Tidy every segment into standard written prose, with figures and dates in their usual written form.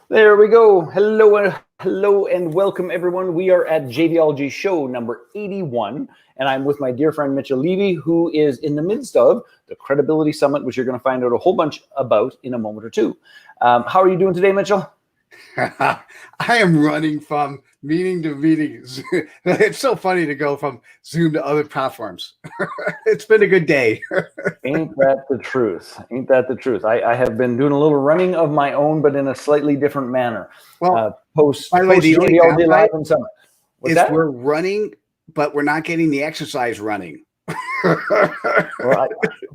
There we go. Hello, and welcome everyone. We are at JVology show number 81, and I'm with my dear friend Mitchell Levy, who is in the midst of the Credibility Summit, which you're going to find out a whole bunch about in a moment or two. How are you doing today, Mitchell? I am running from meeting to meetings. It's so funny to go from Zoom to other platforms. It's been a good day. Ain't that the truth? Ain't that the truth? I have been doing a little running of my own, but in a slightly different manner. Well, Post by the way, the only JVology Live and Summit. is that? We're running, but we're not getting the exercise running. Well,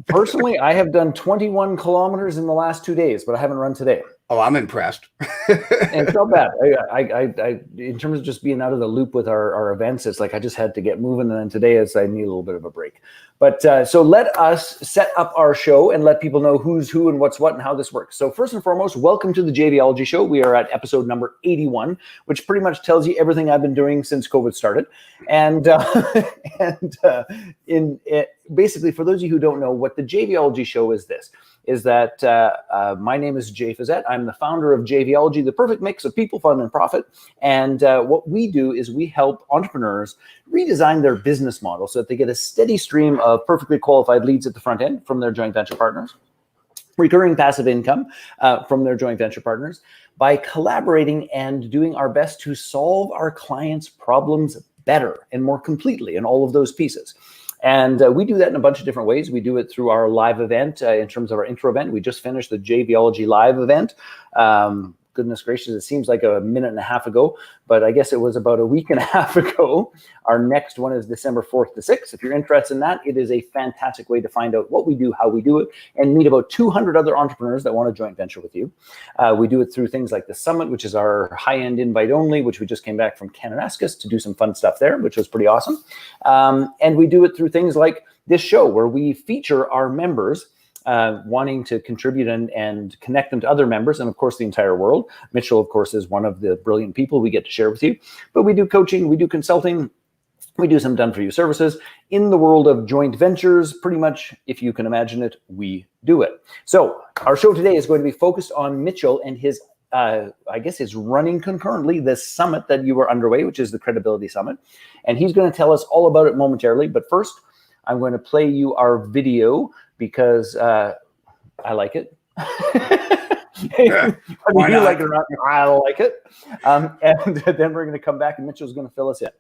personally, I have done 21 kilometers in the last 2 days, but I haven't run today. Oh, I'm impressed. And it's not bad. I in terms of just being out of the loop with our events, it's like I just had to get moving, and then today I need a little bit of a break. But so let us set up our show and let people know who's who and what's what and how this works. So first and foremost, welcome to the JVology show. We are at episode number 81, which pretty much tells you everything I've been doing since COVID started. And basically, for those of you who don't know, what the JVology show is that my name is Jay Fazette. I'm the founder of JVology, the perfect mix of people, fun, and profit. And what we do is we help entrepreneurs redesign their business model so that they get a steady stream of perfectly qualified leads at the front end from their joint venture partners, recurring passive income from their joint venture partners, by collaborating and doing our best to solve our clients' problems better and more completely in all of those pieces. And we do that in a bunch of different ways. We do it through our live event in terms of our intro event. We just finished the JVology live event. Goodness gracious, it seems like a minute and a half ago, but I guess it was about a week and a half ago. Our next one is December 4th to 6th. If you're interested in that, it is a fantastic way to find out what we do, how we do it, and meet about 200 other entrepreneurs that want to joint venture with you. We do it through things like the Summit, which is our high-end invite only, which we just came back from Kananaskis to do some fun stuff there, which was pretty awesome. And we do it through things like this show, where we feature our members wanting to contribute and connect them to other members, and of course the entire world. Mitchell, of course, is one of the brilliant people we get to share with you. But we do coaching, we do consulting, we do some done-for-you services. In the world of joint ventures, pretty much, if you can imagine it, we do it. So our show today is going to be focused on Mitchell and his I guess is running concurrently the summit that you are underway, which is the Credibility Summit. And he's going to tell us all about it momentarily. But first, I'm going to play you our video because I like it. Whether you like it or not, I like it. And then we're going to come back and Mitchell's going to fill us in.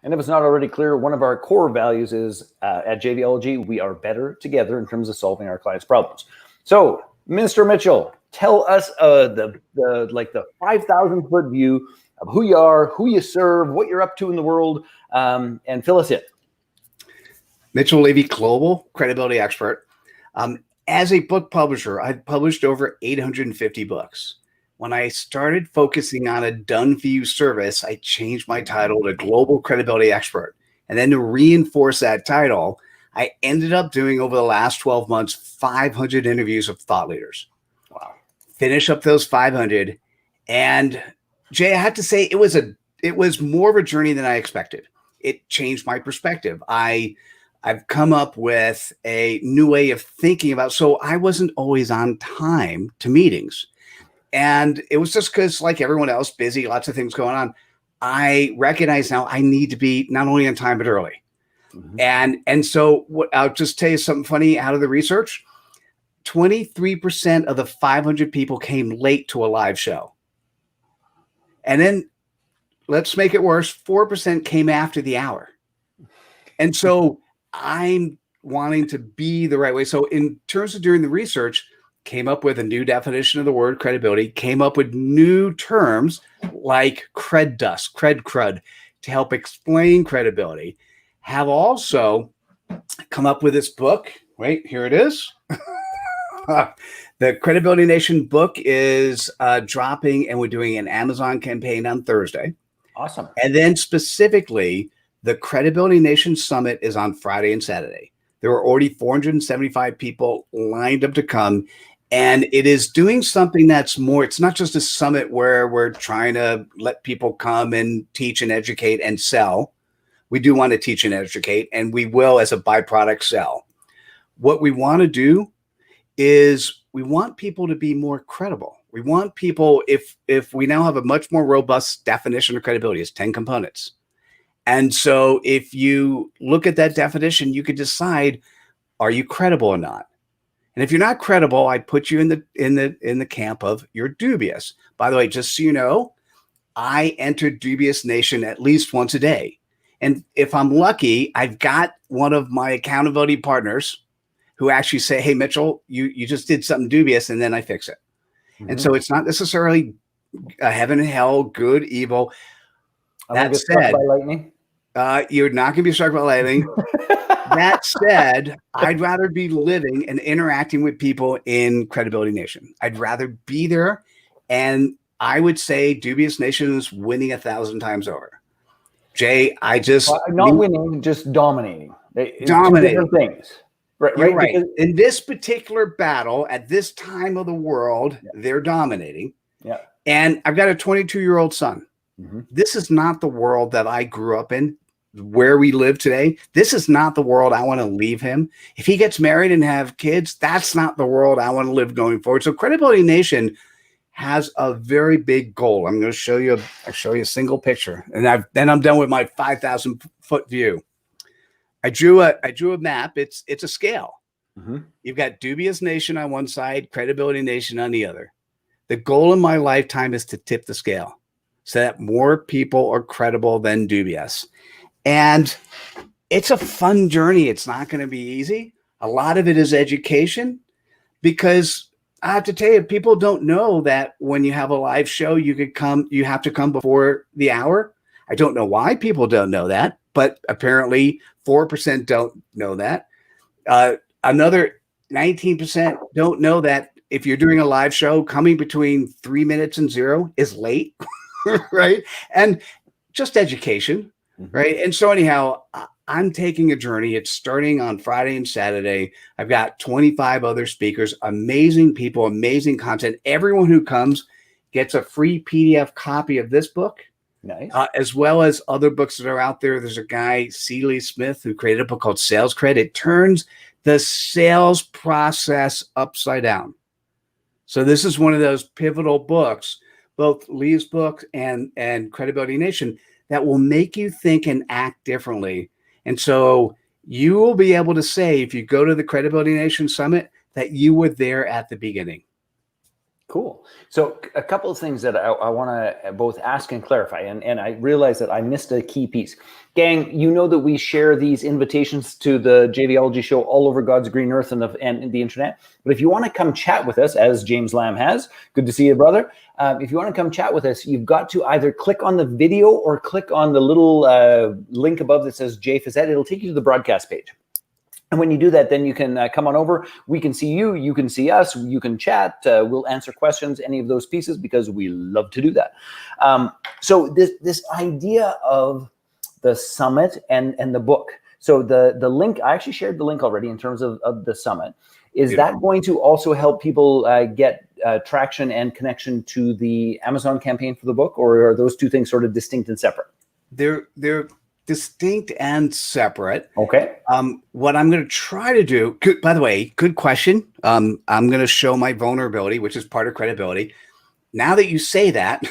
And if it's not already clear, one of our core values is at JVology, we are better together in terms of solving our clients' problems. So, Mr. Mitchell, tell us the 5,000-foot view of who you are, who you serve, what you're up to in the world, and fill us in. Mitchell Levy, global credibility expert. As a book publisher, I've published over 850 books. When I started focusing on a done-for-you service, I changed my title to Global Credibility Expert. And then to reinforce that title, I ended up doing over the last 12 months, 500 interviews with thought leaders. Wow. Finish up those 500. And Jay, I have to say, it was more of a journey than I expected. It changed my perspective. I've come up with a new way of thinking about, so I wasn't always on time to meetings. And it was just because, like everyone else, busy, lots of things going on. I recognize now I need to be not only on time, but early. Mm-hmm. And so I'll just tell you something funny out of the research. 23% of the 500 people came late to a live show. And then let's make it worse. 4% came after the hour. And so I'm wanting to be the right way. So in terms of doing the research, came up with a new definition of the word credibility, came up with new terms like cred dust, crud, to help explain credibility. Have also come up with this book. Wait, here it is. The Credibility Nation book is dropping, and we're doing an Amazon campaign on Thursday. Awesome. And then specifically, the Credibility Nation Summit is on Friday and Saturday. There were already 475 people lined up to come. And it is doing something that's more, it's not just a summit where we're trying to let people come and teach and educate and sell. We do want to teach and educate, and we will, as a byproduct, sell. What we want to do is we want people to be more credible. We want people, if we now have a much more robust definition of credibility, it's 10 components. And so if you look at that definition, you could decide, are you credible or not? And if you're not credible, I put you in the camp of you're dubious. By the way, just so you know, I enter Dubious Nation at least once a day. And if I'm lucky, I've got one of my accountability partners who actually say, hey, Mitchell, you just did something dubious, and then I fix it. Mm-hmm. And so it's not necessarily heaven and hell, good, evil. That said, by lightning? You're not going to be struck by lightning. That said, I'd rather be living and interacting with people in Credibility Nation. I'd rather be there. And I would say Dubious Nation is winning 1,000 times over. Jay, not winning, just dominating. Dominating. Two different things. Right. Because in this particular battle, at this time of the world, they're dominating. Yeah. And I've got a 22-year-old son. Mm-hmm. This is not the world that I grew up in. Where we live today, this is not the world I want to leave him. If he gets married and have kids, that's not the world I want to live going forward. So Credibility Nation has a very big goal. I'm going to show you a single picture, and then I'm done with my 5,000 foot view. I drew a map. It's a scale. Mm-hmm. You've got Dubious Nation on one side, Credibility Nation on the other. The goal in my lifetime is to tip the scale so that more people are credible than dubious. And it's a fun journey. It's not going to be easy. A lot of it is education, because I have to tell you, people don't know that when you have a live show, you have to come before the hour. I don't know why people don't know that, but apparently 4% don't know that. Another 19% don't know that if you're doing a live show, coming between 3 minutes and 0 is late, right? And just education. Right. And so anyhow, I'm taking a journey. It's starting on Friday and Saturday. I've got 25 other speakers, amazing people, amazing content. Everyone who comes gets a free PDF copy of this book, nice, as well as other books that are out there. There's a guy, Seeley Smith, who created a book called Sales Cred. It turns the sales process upside down. So this is one of those pivotal books, both Lee's book and Credibility Nation, that will make you think and act differently. And so you will be able to say, if you go to the Credibility Nation Summit, that you were there at the beginning. Cool. So a couple of things that I want to both ask and clarify, and I realize that I missed a key piece. Gang, you know that we share these invitations to the JVology show all over God's green earth and the internet. But if you want to come chat with us, as James Lamb has, good to see you, brother. If you want to come chat with us, you've got to either click on the video or click on the little link above that says JFazette. It'll take you to the broadcast page. And when you do that, then you can come on over. We can see you. You can see us. You can chat. We'll answer questions, any of those pieces, because we love to do that. So this idea of the summit and the book. So the link, I actually shared the link already in terms of the summit. Is that going to also help people get traction and connection to the Amazon campaign for the book, or are those two things sort of distinct and separate? They're distinct and separate. Okay. What I'm going to try to do, by the way, good question. I'm going to show my vulnerability, which is part of credibility. Now that you say that,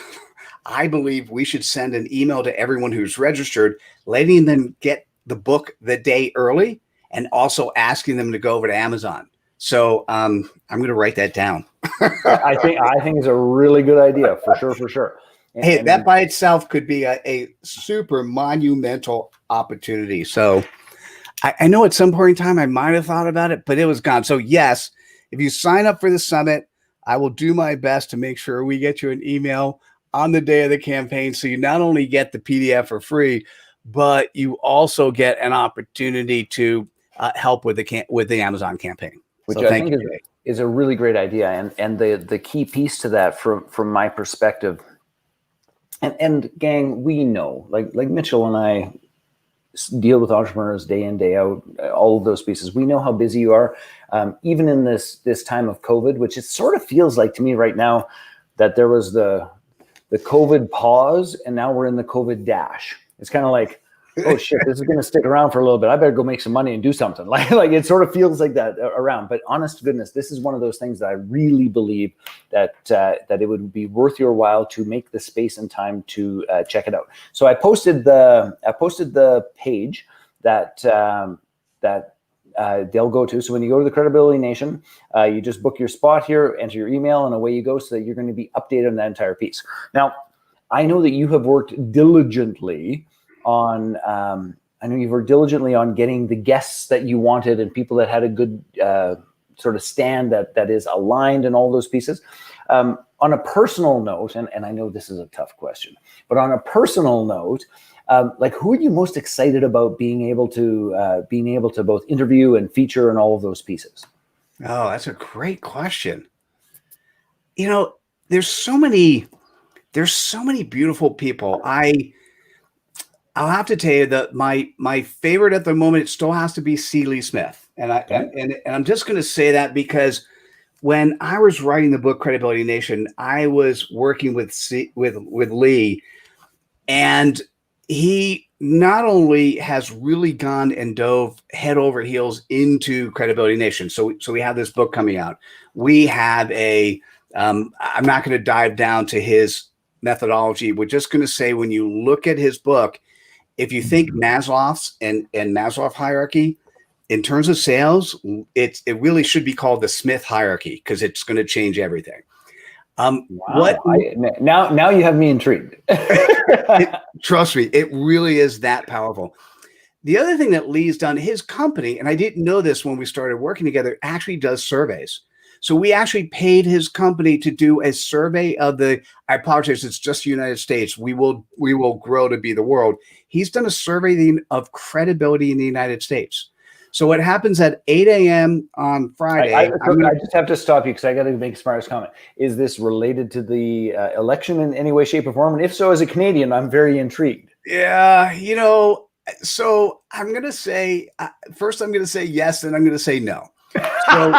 I believe we should send an email to everyone who's registered, letting them get the book the day early, and also asking them to go over to Amazon. So I'm going to write that down. I think it's a really good idea, for sure. Hey, that by itself could be a super monumental opportunity. So I know at some point in time I might have thought about it, but it was gone. So yes, if you sign up for the summit, I will do my best to make sure we get you an email on the day of the campaign. So you not only get the PDF for free, but you also get an opportunity to help with the Amazon campaign. Which I think is a really great idea. And the key piece to that from my perspective, and gang, we know, like Mitchell and I, deal with entrepreneurs day in, day out, all of those pieces. We know how busy you are, even in this time of COVID, which it sort of feels like to me right now that there was the COVID pause, and now we're in the COVID dash. It's kind of like, oh shit, this is going to stick around for a little bit. I better go make some money and do something. Like it sort of feels like that around. But honest to goodness, this is one of those things that I really believe that it would be worth your while to make the space and time to check it out. So I posted the page that they'll go to. So when you go to the Credibility Nation, you just book your spot here, enter your email, and away you go, so that you're going to be updated on that entire piece. Now, I know that you have worked diligently on getting the guests that you wanted and people that had a good sort of stand that is aligned and all those pieces. On a personal note, and I know this is a tough question, but on a personal note, like, who are you most excited about being able to both interview and feature and all of those pieces? Oh, that's a great question. You know, there's so many beautiful people. I'll have to tell you that my favorite at the moment, it still has to be Lee Smith. And I'm just going to say that because when I was writing the book Credibility Nation, I was working with Lee, and he not only has really gone and dove head over heels into Credibility Nation. So we have this book coming out. We have I'm not going to dive down to his methodology. We're just going to say, when you look at his book, if you think Maslow's and Maslow hierarchy, in terms of sales, it really should be called the Smith hierarchy, because it's going to change everything. Wow. Now you have me intrigued. Trust me, it really is that powerful. The other thing that Lee's done, his company, and I didn't know this when we started working together, actually does surveys. So we actually paid his company to do a survey of I apologize, it's just the United States. We will grow to be the world. He's done a survey of credibility in the United States. So what happens at 8 a.m. on Friday? I just have to stop you because I got to make a smartest comment. Is this related to the election in any way, shape, or form? And if so, as a Canadian, I'm very intrigued. Yeah, so I'm going to say, first I'm going to say yes, and I'm going to say no. So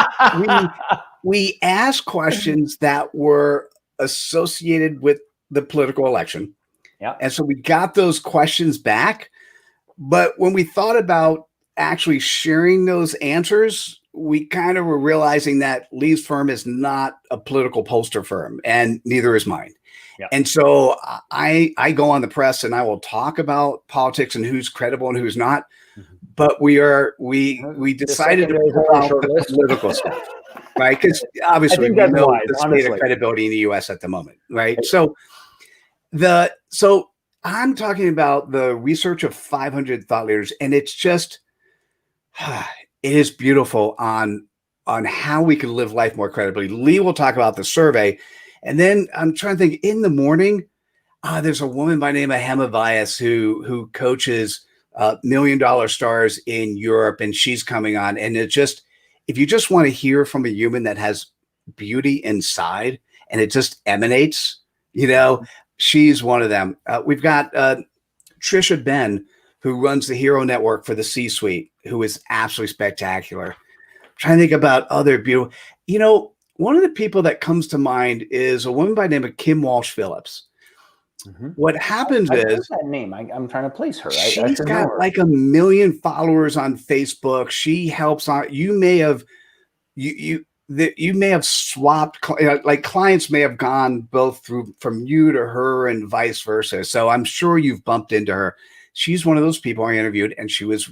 we asked questions that were associated with the political election. Yeah. And so we got those questions back. But when we thought about actually sharing those answers, we kind of were realizing that Lee's firm is not a political poster firm, and neither is mine. Yeah. And so I go on the press and I will talk about politics and who's credible and who's not. Mm-hmm. But we decided to pull out the political stuff, right? Because obviously we know the state of credibility in the U.S. at the moment, right? So I'm talking about the research of 500 thought leaders, and it's just it is beautiful on how we can live life more credibly. Lee will talk about the survey, and then I'm trying to think. In the morning, there's a woman by the name of Hema Vyas who coaches $1 million stars in Europe, and she's coming on. And it just, if you just want to hear from a human that has beauty inside and it just emanates, she's one of them. We've got Trisha Ben, who runs the Hero Network for the C-suite, who is absolutely spectacular. I'm trying to think about other beautiful, one of the people that comes to mind is a woman by the name of Kim Walsh Phillips. Mm-hmm. What happens is that name. I'm trying to place her. She's got like 1 million followers on Facebook. She helps out. You may have swapped, like clients may have gone both from you to her and vice versa. So I'm sure you've bumped into her. She's one of those people I interviewed, and she was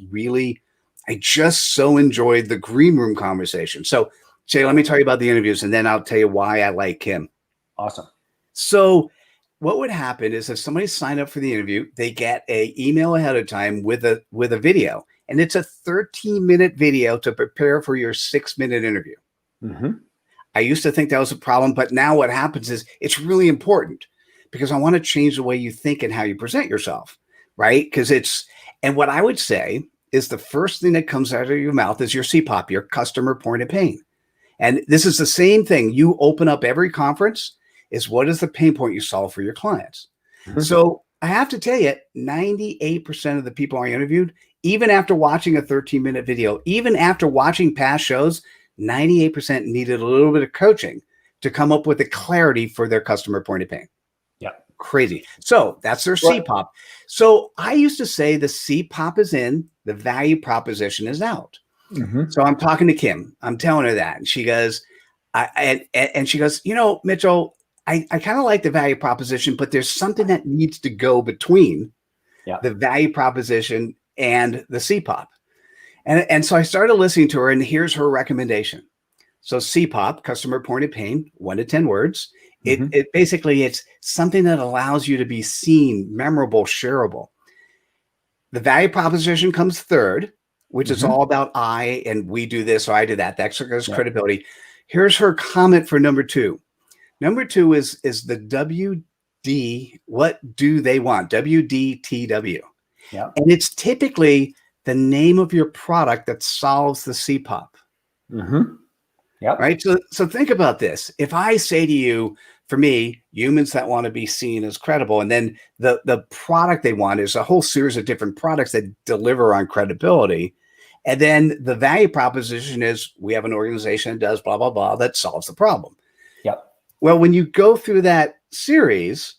I just so enjoyed the green room conversation. So Jay, let me tell you about the interviews, and then I'll tell you why I like Kim. Awesome. So what would happen is if somebody signed up for the interview, they get an email ahead of time with a video, and it's a 13-minute video to prepare for your 6-minute interview. Mm-hmm. I used to think that was a problem, but now what happens is it's really important, because I want to change the way you think and how you present yourself, right? And what I would say is the first thing that comes out of your mouth is your CPOP, your customer point of pain. And this is the same thing you open up every conference, is what is the pain point you solve for your clients? Mm-hmm. So I have to tell you, 98% of the people I interviewed, even after watching a 13-minute video, even after watching past shows, 98% needed a little bit of coaching to come up with the clarity for their customer point of pain. Yeah. Crazy. So that's their Well, CPOP. So I used to say the CPOP is in, the value proposition is out. So I'm talking to Kim. I'm telling her that. And she goes, and she goes, Mitchell, I kind of like the value proposition, but there's something that needs to go between the value proposition and the CPOP. And so I started listening to her, and here's her recommendation. So CPOP, customer point of pain, 1 to 10 words. It basically, it's something that allows you to be seen, memorable, shareable. The value proposition comes third, which is all about I, and we do this, or I do that. That's credibility. Here's her comment for number 2. Number 2 is the WD, what do they want? WDTW. Yeah. And it's typically the name of your product that solves the CPOP. Yeah. Right. So think about this. If I say to you, for me, humans that want to be seen as credible, and then the product they want is a whole series of different products that deliver on credibility. And then the value proposition is we have an organization that does blah, blah, blah, that solves the problem. Yep. Well, when you go through that series,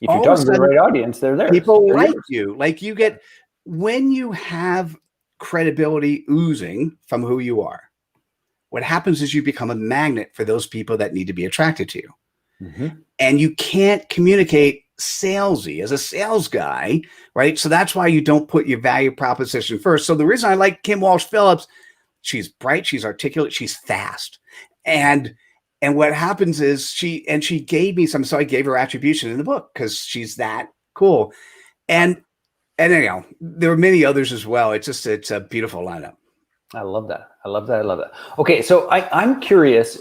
if you're talking to the right audience, they're there. People like you. Like you get, when you have credibility oozing from who you are, what happens is you become a magnet for those people that need to be attracted to you. And you can't communicate salesy as a sales guy, right? So that's why you don't put your value proposition first. So the reason I like Kim Walsh Phillips, she's bright, she's articulate, she's fast. And what happens is she gave me some, so I gave her attribution in the book because she's that cool. And anyhow, there are many others as well. It's a beautiful lineup. I love that. Okay, so I'm curious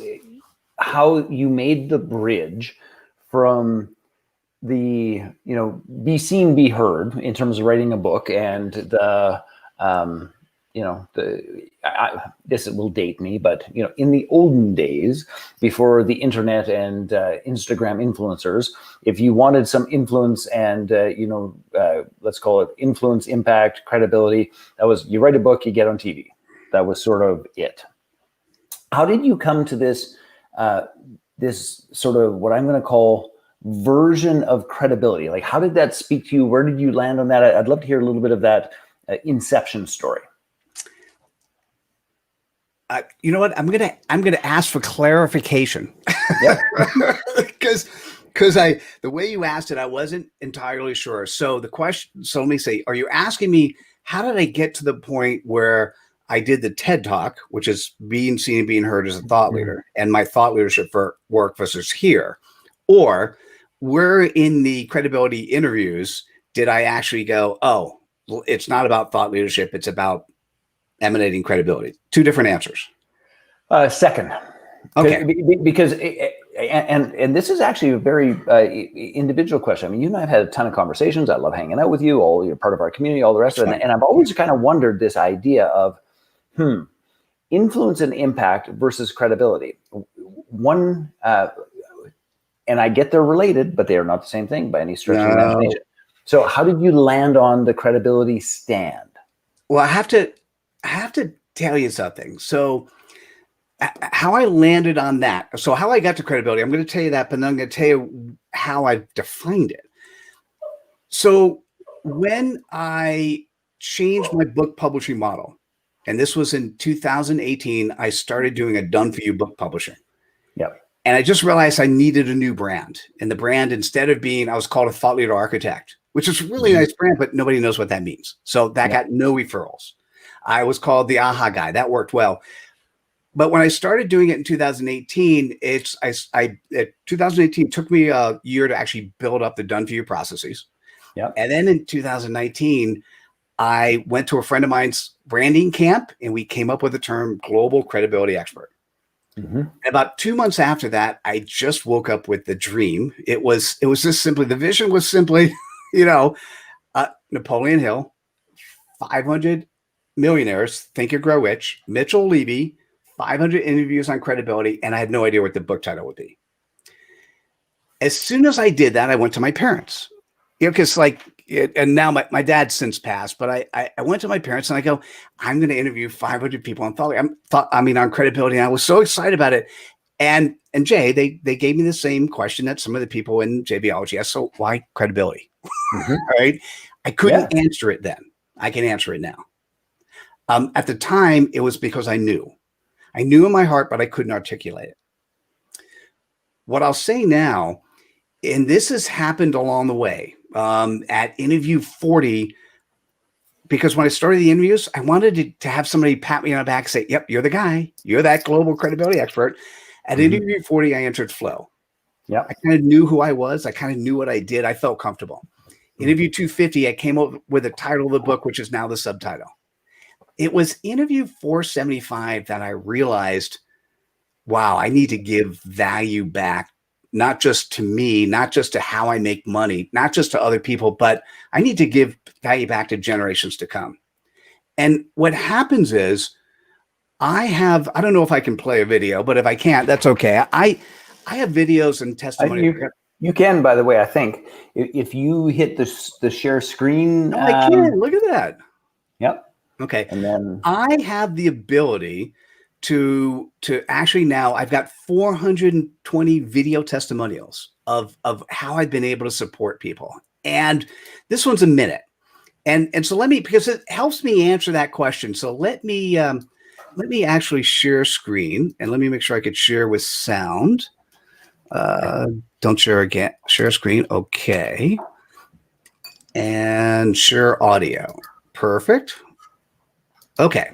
how you made the bridge from the, be seen, be heard in terms of writing a book, and this will date me, but in the olden days before the internet and Instagram influencers, if you wanted some influence and let's call it influence, impact, credibility, that was, you write a book, you get on TV. That was sort of it. How did you come to this this sort of what I'm going to call version of credibility? Like, how did that speak to you? Where did you land on that? I'd love to hear a little bit of that inception story. You know what? I'm gonna ask for clarification. Because the way you asked it, I wasn't entirely sure. So the question, so let me say, are you asking me how did I get to the point where I did the TED Talk, which is being seen and being heard as a thought leader, and my thought leadership for work versus here, or where in the credibility interviews did I actually go, oh, well, it's not about thought leadership, it's about emanating credibility? Two different answers. Second. Okay. Because and this is actually a very individual question. I mean, you and I have had a ton of conversations. I love hanging out with you. You're part of our community, all the rest of it. And I've always kind of wondered this idea of influence and impact versus credibility. One, and I get they're related, but they are not the same thing by any stretch of the imagination. So how did you land on the credibility stand? Well, I have to tell you something. So how I landed on that. So how I got to credibility, I'm going to tell you that, but then I'm going to tell you how I defined it. So when I changed my book publishing model, and this was in 2018, I started doing a done-for-you book publishing. Yep. And I just realized I needed a new brand. And the brand, instead of being, I was called a thought leader architect, which is a really nice brand, but nobody knows what that means. So that got no referrals. I was called the AHA guy. That worked well. But when I started doing it in 2018, 2018 took me a year to actually build up the done-for-you processes. Yep. And then in 2019, I went to a friend of mine's branding camp, and we came up with the term global credibility expert. And about 2 months after that, I just woke up with the dream. It was just simply, the vision was simply, Napoleon Hill, 500 millionaires, Think and Grow Rich, Mitchell Levy, 500 interviews on credibility, and I had no idea what the book title would be. As soon as I did that, I went to my parents You know, because like, and now my dad's since passed, but I went to my parents and I go, I'm going to interview 500 people on thought. On credibility. And I was so excited about it. And Jay, they gave me the same question that some of the people in JVology asked. So why credibility? All right. I couldn't answer it then. I can answer it now. At the time, it was because I knew in my heart, but I couldn't articulate it. What I'll say now, and this has happened along the way, at interview 40, because when I started the interviews, I wanted to have somebody pat me on the back and say, yep, you're the guy. You're that global credibility expert. At interview 40, I entered flow. Yeah, I kind of knew who I was. I kind of knew what I did. I felt comfortable. Interview 250, I came up with the title of the book, which is now the subtitle. It was interview 475 that I realized, wow, I need to give value back, not just to me, not just to how I make money, not just to other people, but I need to give value back to generations to come. And what happens is I don't know if I can play a video, but if I can't, that's okay. I have videos and testimonies. You can, by the way, I think if you hit the share screen. Oh, I can. Look at that. Yep. Okay. And then I have the ability to actually, now I've got 420 video testimonials of how I've been able to support people. And this one's a minute. And so because it helps me answer that question. So let me actually share screen, and let me make sure I could share with sound. Don't share again. Share screen. Okay. And share audio. Perfect. Okay.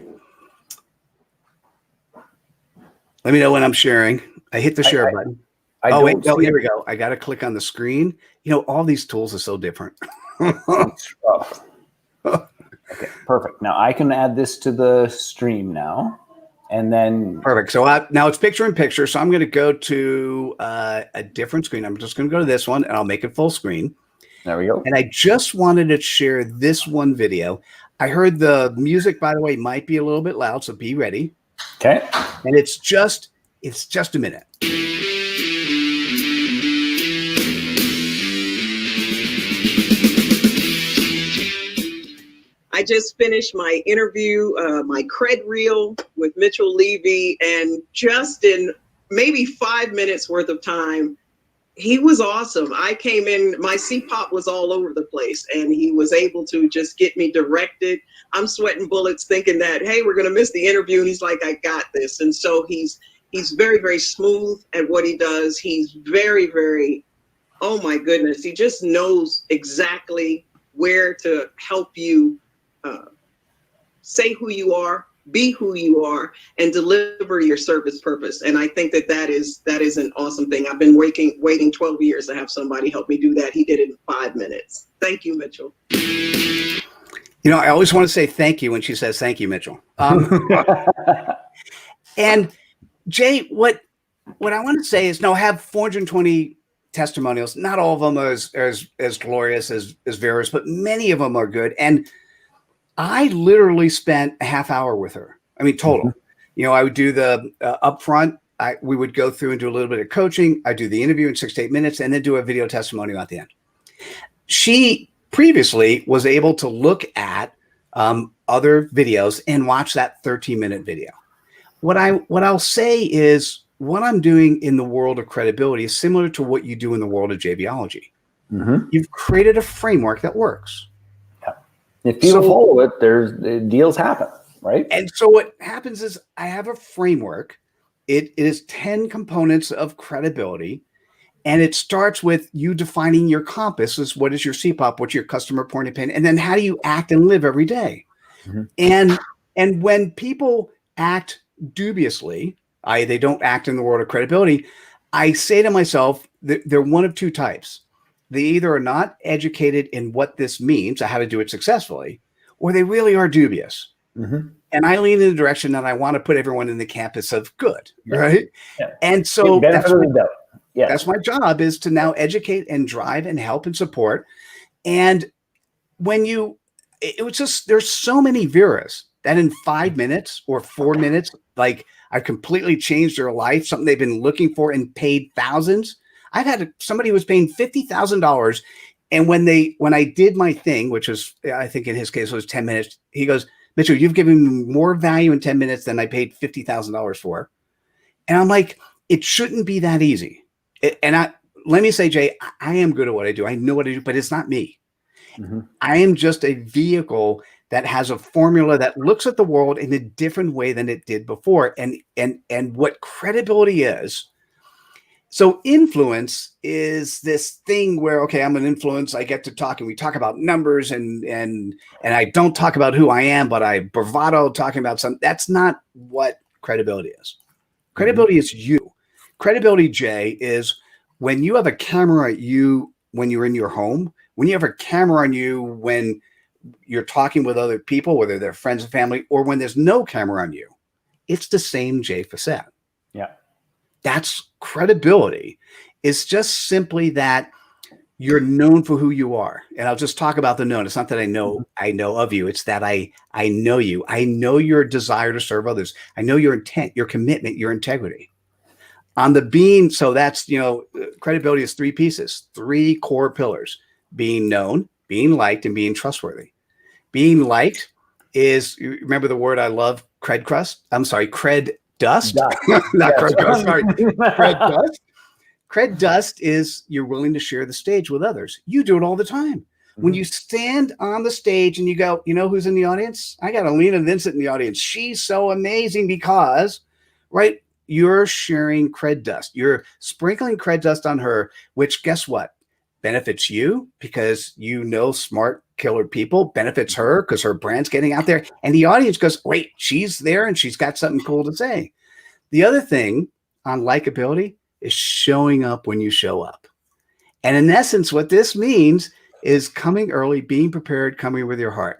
Let me know when I'm sharing. I hit the share button. Wait. No, here we go. I got to click on the screen. You know, all these tools are so different. Okay, perfect. Now I can add this to the stream now. And then perfect. So now it's picture in picture. So I'm going to go to a different screen. I'm just going to go to this one, and I'll make it full screen. There we go. And I just wanted to share this one video. I heard the music, by the way, might be a little bit loud, so be ready. Okay. And it's just a minute. I just finished my interview, my cred reel with Mitchell Levy, and just in maybe 5 minutes worth of time, he was awesome. I came in, my CPOP was all over the place, and he was able to just get me directed. I'm sweating bullets thinking that, hey, we're going to miss the interview. And he's like, I got this. And so he's very, very smooth at what he does. He's very, very, oh my goodness. He just knows exactly where to help you say who you are, be who you are, and deliver your service purpose. And I think that is an awesome thing. I've been waiting 12 years to have somebody help me do that. He did it in 5 minutes. Thank you, Mitchell. You know, I always want to say thank you when she says thank you, Mitchell. And Jay, what I want to say is, no, I have 420 testimonials. Not all of them are as glorious as Vera's, but many of them are good. And I literally spent a half hour with her. I mean, total. Mm-hmm. You know, I would do the upfront. We would go through and do a little bit of coaching. I do the interview in 6 to 8 minutes, and then do a video testimonial at the end. She previously was able to look at other videos and watch that 13-minute video. What I'll say is, what I'm doing in the world of credibility is similar to what you do in the world of JVology. Mm-hmm. You've created a framework that works. If people follow it, deals happen, right? And so what happens is, I have a framework. It is 10 components of credibility, and it starts with you defining your compass. Is what is your CPOP? What's your customer point of pain? And then how do you act and live every day? Mm-hmm. And when people act dubiously, they don't act in the world of credibility, I say to myself, they're one of two types. They either are not educated in what this means, or how to do it successfully, or they really are dubious. Mm-hmm. And I lean in the direction that I want to put everyone in the campus of good, right? Yeah. And so that's my job, is to now educate and drive and help and support. And when there's so many Veras that in 5 minutes or 4 minutes, like, I've completely changed their life, something they've been looking for and paid thousands. I've had somebody who was paying $50,000 And when I did my thing, which was, I think in his case it was 10 minutes, he goes, Mitchell, you've given me more value in 10 minutes than I paid $50,000 for. And I'm like, it shouldn't be that easy. Let me say, Jay, I am good at what I do. I know what I do, but it's not me. Mm-hmm. I am just a vehicle that has a formula that looks at the world in a different way than it did before. And what credibility is. So influence is this thing where, okay, I'm an influence. I get to talk and we talk about numbers and I don't talk about who I am, but I bravado talking about something. That's not what credibility is. Credibility is you. Credibility, Jay, is when you have a camera at you when you're in your home, when you have a camera on you when you're talking with other people, whether they're friends and family, or when there's no camera on you. It's the same Jay Facette. Yeah. That's credibility. It's just simply that you're known for who you are. And I'll just talk about the known. It's not that I know of you. It's that I know you. I know your desire to serve others. I know your intent, your commitment, your integrity. On the being, so that's, credibility is 3 pieces, 3 core pillars: being known, being liked, and being trustworthy. Being liked is, you remember the word I love, cred crust? I'm sorry, cred dust. Not cred crust, sorry. Cred dust. Cred dust is you're willing to share the stage with others. You do it all the time. Mm-hmm. When you stand on the stage and you go, you know who's in the audience? I got Alina Vincent in the audience. She's so amazing because, right, you're sharing cred dust. You're sprinkling cred dust on her, which guess what? Benefits you because smart killer people, benefits her because her brand's getting out there. And the audience goes, wait, she's there and she's got something cool to say. The other thing on likability is showing up when you show up. And in essence, what this means is coming early, being prepared, coming with your heart.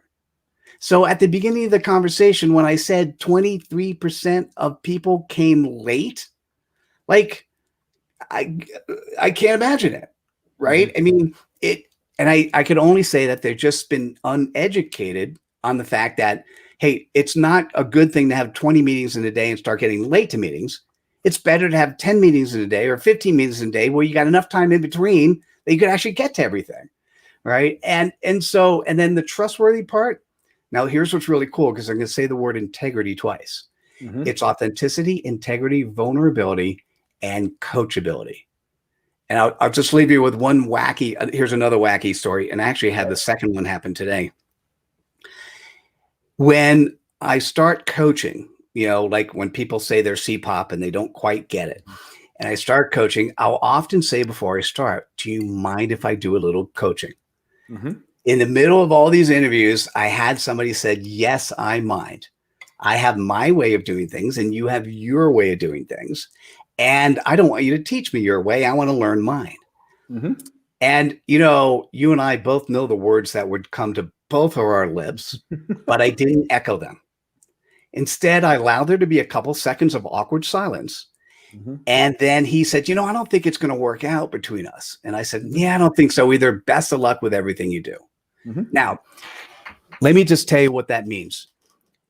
So at the beginning of the conversation, when I said 23% of people came late, like I can't imagine it, right? Mm-hmm. I mean, and I could only say that they've just been uneducated on the fact that, hey, it's not a good thing to have 20 meetings in a day and start getting late to meetings. It's better to have 10 meetings in a day or 15 meetings in a day where you got enough time in between that you could actually get to everything, right? And then the trustworthy part. Now, here's what's really cool, because I'm going to say the word integrity twice. Mm-hmm. It's authenticity, integrity, vulnerability, and coachability. And I'll just leave you with one here's another wacky story. And I actually had the second one happen today. When I start coaching, like when people say they're CPOP and they don't quite get it, and I start coaching, I'll often say before I start, do you mind if I do a little coaching? Mm-hmm. In the middle of all these interviews, I had somebody said, yes, I mind. I have my way of doing things and you have your way of doing things. And I don't want you to teach me your way. I want to learn mine. Mm-hmm. And, you and I both know the words that would come to both of our lips, but I didn't echo them. Instead, I allowed there to be a couple seconds of awkward silence. Mm-hmm. And then he said, I don't think it's going to work out between us. And I said, yeah, I don't think so either. Best of luck with everything you do. Mm-hmm. Now, let me just tell you what that means.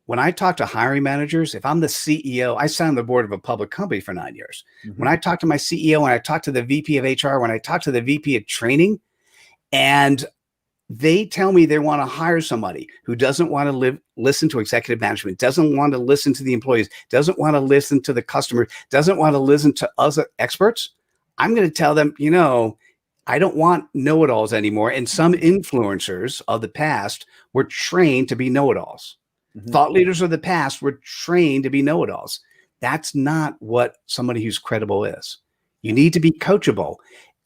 When I talk to hiring managers, if I'm the CEO, I sat on the board of a public company for 9 years. Mm-hmm. When I talk to my CEO, when I talk to the VP of HR, when I talk to the VP of training, and they tell me they want to hire somebody who doesn't want to listen to executive management, doesn't want to listen to the employees, doesn't want to listen to the customer, doesn't want to listen to other experts, I'm going to tell them, I don't want know-it-alls anymore. And some influencers of the past were trained to be know-it-alls. Mm-hmm. Thought leaders of the past were trained to be know-it-alls. That's not what somebody who's credible is. You need to be coachable.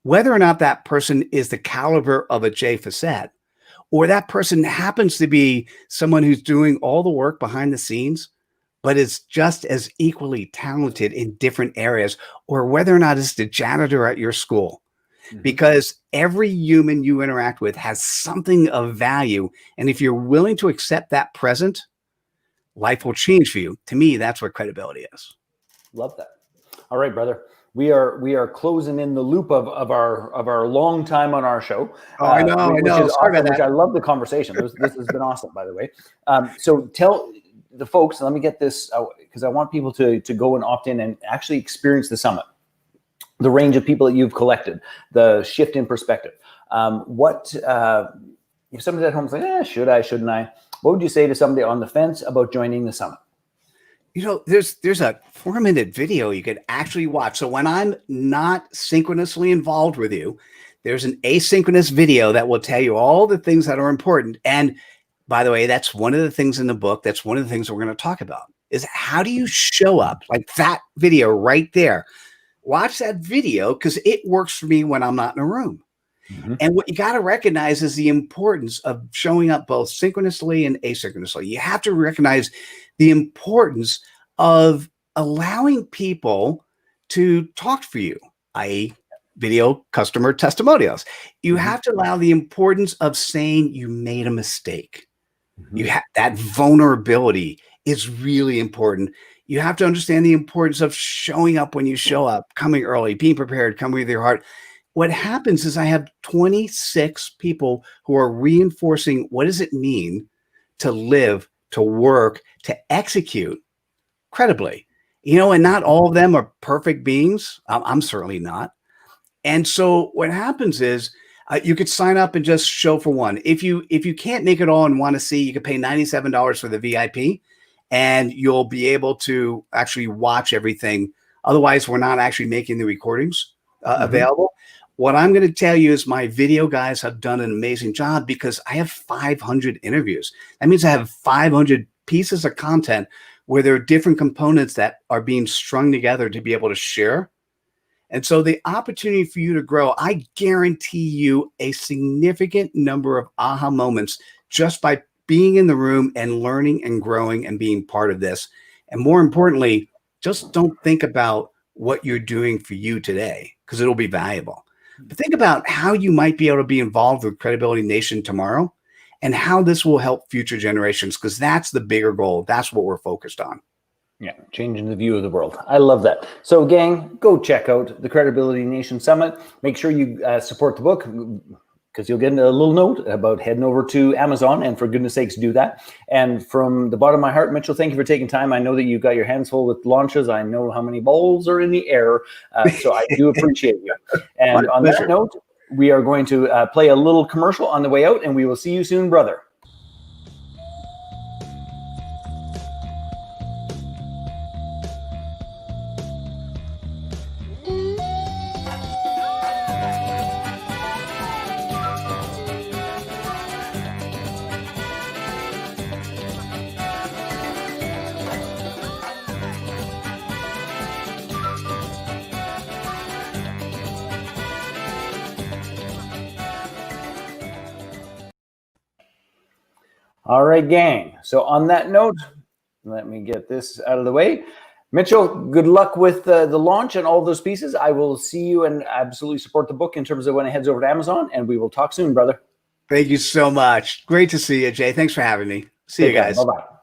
Whether or not that person is the caliber of a Jay Facette, or that person happens to be someone who's doing all the work behind the scenes, but is just as equally talented in different areas, or whether or not it's the janitor at your school. Mm-hmm. Because every human you interact with has something of value. And if you're willing to accept that present, life will change for you. To me, that's what credibility is. Love that. All right, brother. We are closing in the loop of our long time on our show. Oh, I know. Awesome, which I love the conversation. This has been awesome, by the way. So tell the folks, let me get this, because I want people to go and opt in and actually experience the summit. the range of people that you've collected, the shift in perspective. If somebody's at home saying, should I, shouldn't I? What would you say to somebody on the fence about joining the summit? You know, there's a 4-minute video you could actually watch. So when I'm not synchronously involved with you, there's an asynchronous video that will tell you all the things that are important. And by the way, that's one of the things in the book. That's one of the things we're going to talk about is how do you show up, like that video right there. Watch that video because it works for me when I'm not in a room. Mm-hmm. And what you got to recognize is the importance of showing up both synchronously and asynchronously. You have to recognize the importance of allowing people to talk for you, i.e., video customer testimonials. You mm-hmm. have to allow the importance of saying you made a mistake. Mm-hmm. You have that vulnerability is really important. You have to understand the importance of showing up when you show up, coming early, being prepared, coming with your heart. What happens is I have 26 people who are reinforcing what does it mean to live, to work, to execute credibly, and not all of them are perfect beings. I'm certainly not. And so what happens is you could sign up and just show for one. If you can't make it all and want to see, you could pay $97 for the VIP and you'll be able to actually watch everything. Otherwise, we're not actually making the recordings available. What I'm going to tell you is my video guys have done an amazing job because I have 500 interviews. That means I have 500 pieces of content where there are different components that are being strung together to be able to share. And so the opportunity for you to grow, I guarantee you a significant number of aha moments just by being in the room and learning and growing and being part of this. And more importantly, just don't think about what you're doing for you today because it'll be valuable. But think about how you might be able to be involved with Credibility Nation tomorrow and how this will help future generations because that's the bigger goal. That's what we're focused on. Yeah, changing the view of the world. I love that. So, gang, go check out the Credibility Nation Summit. Make sure you support the book because you'll get a little note about heading over to Amazon. And for goodness sakes, do that. And from the bottom of my heart, Mitchell, thank you for taking time. I know that you've got your hands full with launches. I know how many balls are in the air. So I do appreciate you. And on that note, we are going to play a little commercial on the way out, and we will see you soon, brother. All right, gang. So on that note, let me get this out of the way. Mitchell, good luck with the launch and all those pieces. I will see you and absolutely support the book in terms of when it heads over to Amazon, and we will talk soon, brother. Thank you so much. Great to see you, Jay. Thanks for having me. See you guys. Bye-bye.